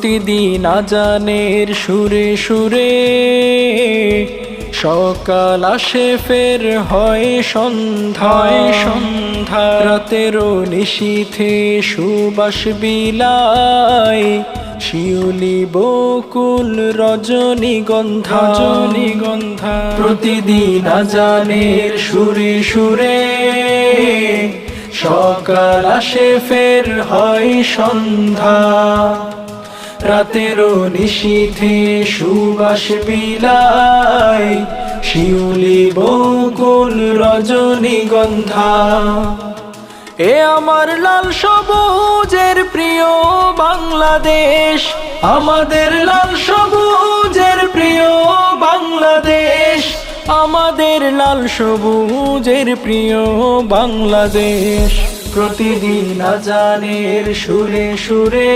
প্রতিদিন আজানের সুরে সুরে সকাল আসে ফের হয় সন্ধ্যা রাতেরও নিশীথে সুবাস বিলায় শিউলি বকুল রজনীগন্ধা প্রতিদিন আজানের সুরে সুরে সকাল আসে ফের হয় সন্ধ্যা রাতেরও নিশীথে সুবাস বিলায় শিউলি বকুল রজনীগন্ধা এ আমার লাল সবুজের প্রিয় বাংলাদেশ আমাদের লাল সবুজের প্রিয় বাংলাদেশ আমাদের লাল সবুজের প্রিয় বাংলাদেশ প্রতিদিন আজানের সুরে সুরে